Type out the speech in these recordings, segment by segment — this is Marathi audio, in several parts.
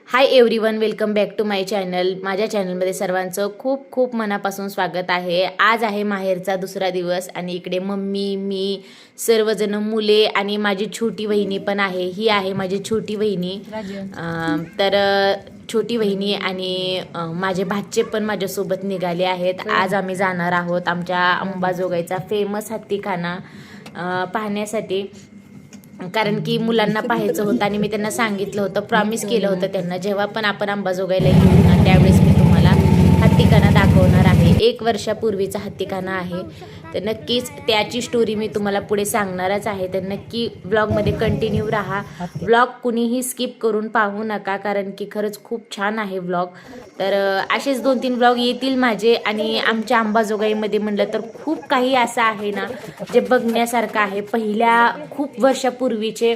High everyone, welcome back to my channel. माझ्या चॅनलमध्ये सर्वांचं खूप खूप मनापासून स्वागत आहे. आज आहे माहेरचा दुसरा दिवस आणि इकडे मम्मी, मी, सर्वजण, मुले आणि माझी छोटी वहिनी पण आहे. ही आहे माझी छोटी वहिनी. तर छोटी वहिनी आणि माझे भाचे पण माझ्यासोबत निघाले आहेत. आज आम्ही जाणार आहोत आमच्या अंबाजोगाईचा फेमस हत्तीखाना पाहण्यासाठी. कारण की मुलांना पाहायचं होतं आणि मी त्यांना सांगितलं होतं, प्रॉमिस केलं होतं त्यांना, जेव्हा पण आपण अंबाजोगाईला येऊ ना त्यावेळेस मी तुम्हाला हत्तीखाना दाखवणार आहे. 1 वर्षापूर्वीचा हत्तीखाना आहे. तर नक्कीच त्याची स्टोरी मी तुम्हाला पुढे सांगणारच आहे. तर नक्की ब्लॉगमध्ये कंटिन्यू राहा. ब्लॉग कुणीही स्किप करून पाहू नका, कारण की खरंच खूप छान आहे ब्लॉग. तर असेच 2-3 ब्लॉग येतील माझे. आणि आमच्या अंबाजोगाईमध्ये म्हणलं तर खूप काही असं आहे ना जे बघण्यासारखं आहे. पहिल्या खूप वर्षापूर्वीचे,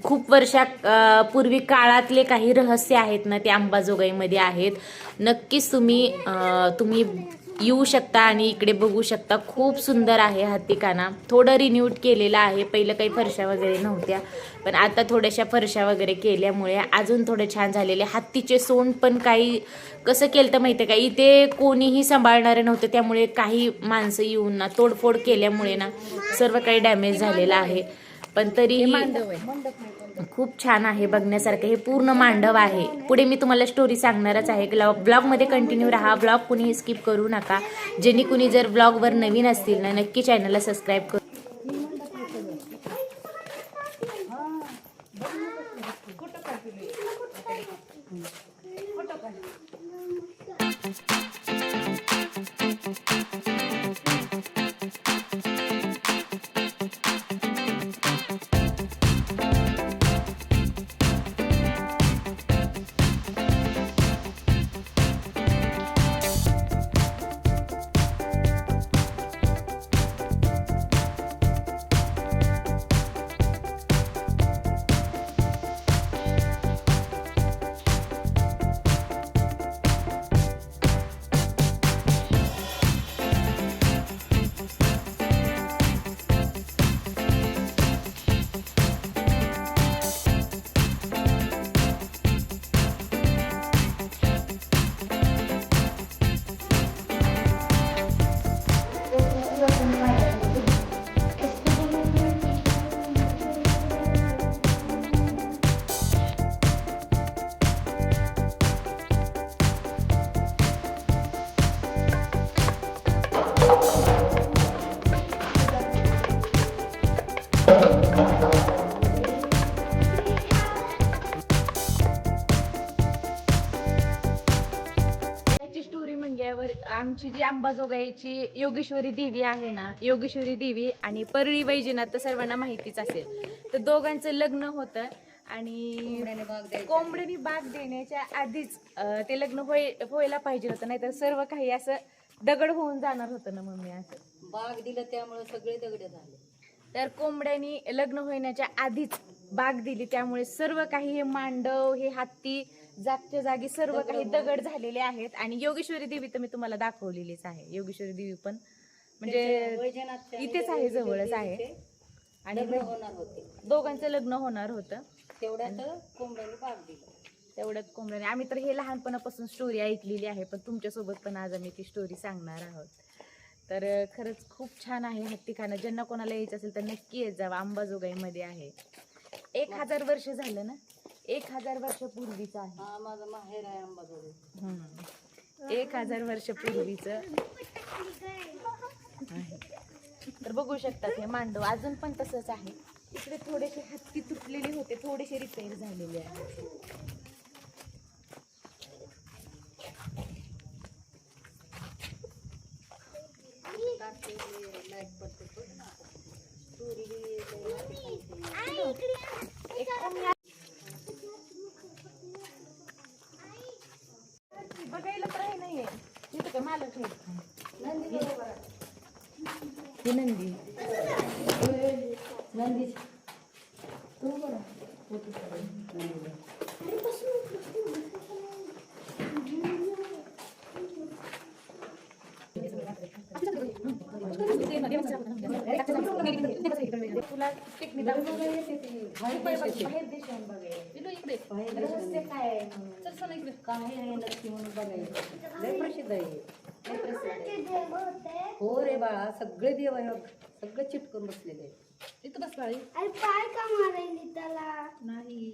खूप वर्षापूर्वी काळातले काही रहस्य आहेत ना ते अंबाजोगाईमध्ये आहेत. नक्कीच तुम्ही येऊ शकता आणि इकडे बघू शकता. खूप सुंदर आहे हत्तीखाना. थोडं रिन्यूट केलेलं आहे. पहिलं काही फरशा वगैरे नव्हत्या, पण आता थोड्याशा फरशा वगैरे केल्यामुळे अजून थोडं छान झालेले. हत्तीचे सोंड पण काही कसं केलं तर माहिती आहे का, इथे कोणीही सांभाळणारे नव्हते, त्यामुळे काही माणसं येऊन ना तोडफोड केल्यामुळे ना सर्व काही डॅमेज झालेलं आहे. पण तरीही खूप छान आहे बघण्यासारखं. हे पूर्ण मांडव आहे. पुढे मी तुम्हाला स्टोरी सांगणारच आहे. ब्लॉगमध्ये कंटिन्यू राहा. ब्लॉग कुणीही स्किप करू नका. जेणे कुणी जर ब्लॉगवर नवीन असतील ना नक्की चॅनलला सबस्क्राईब करू. आमची जी अंबाजोगाईची योगेश्वरी देवी आहे ना, योगेश्वरी देवी आणि परळी वैजनाथ तर सर्वांना माहितीच असेल. तर दोघांचं लग्न होतं आणि कोंबड्याने बाग देण्याच्या आधीच ते लग्न व्हायला पाहिजे होतं, नाहीतर सर्व काही असं दगड होऊन जाणार होतं ना मम्मी. असं बाग दिलं त्यामुळे सगळे दगड झाले. तर कोंबड्यानी लग्न होण्याच्या आधीच बाग दिली, त्यामुळे सर्व काही हे मांडव, हे हत्ती जागच्या जागी सर्व काही दगड झालेले आहेत. आणि योगेश्वरी देवी तर मी तुम्हाला दाखवलेलीच आहे. योगेश्वरी देवी पण म्हणजे इथेच आहे, जवळच आहे. आणि दोघांचं लग्न होणार होतं, तेवढ्यात कोंबड्याने बाग दिलं. तेवढ्यात कोंबड्याने. आम्ही तर हे लहानपणापासून स्टोरी ऐकलेली आहे, पण तुमच्यासोबत पण आज आम्ही ती स्टोरी सांगणार आहोत. तर खरंच खूप छान आहे हत्तीखाना. ज्यांना कोणाला यायचं असेल तर नक्की येत जावा. अंबाजोगाईमध्ये आहे. 1000 वर्ष झालं ना, 1000 वर्षापूर्वीचं आहे. हा, माझं माहेर आहे अंबाजोगाई. 1000 वर्षापूर्वीचं आहे. तर बघू शकतात हे मांडव अजून पण तसंच आहे. इकडे थोडेसे हत्ती तुटलेले होते, थोडेसे रिपेअर झालेले आहेत. बघायला तर आहे नाहीये तिथं काय मालक नंदी नंदी तुला टेक्निक म्हणून काय आहे नक्की म्हणून बघायचं. लय प्रसिद्ध आहे, लय प्रसिद्ध आहे. हो रे बाळा, सगळे देव आहे बघ. सगळे चिटकून बसलेले आहे. इथं बस बाळी. पाय का मारायली त्याला? नाही.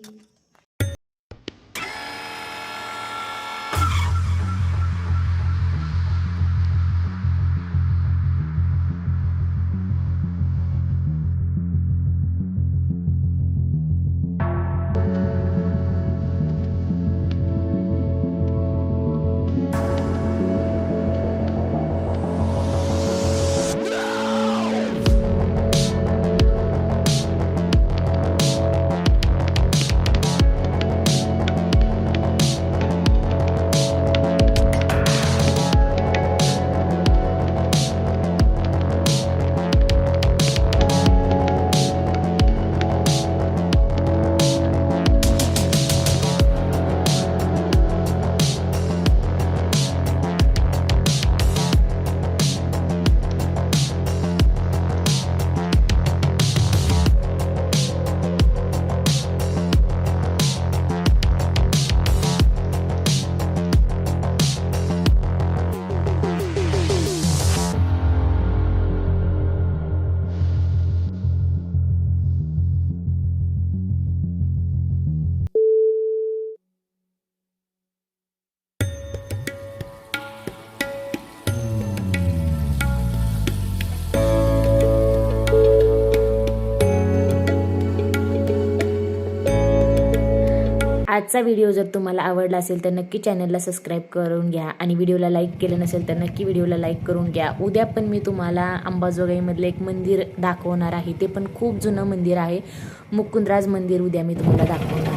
आजचा व्हिडिओ जर तुम्हाला आवडला असेल तर नक्की चॅनलला सबस्क्राईब करून घ्या आणि व्हिडिओला लाईक केलं नसेल तर नक्की व्हिडिओला लाईक करून घ्या. उद्या पण मी तुम्हाला अंबाजोगाईमधलं एक मंदिर दाखवणार आहे. ते पण खूप जुनं मंदिर आहे. मुकुंदराज मंदिर उद्या मी तुम्हाला दाखवणार आहे.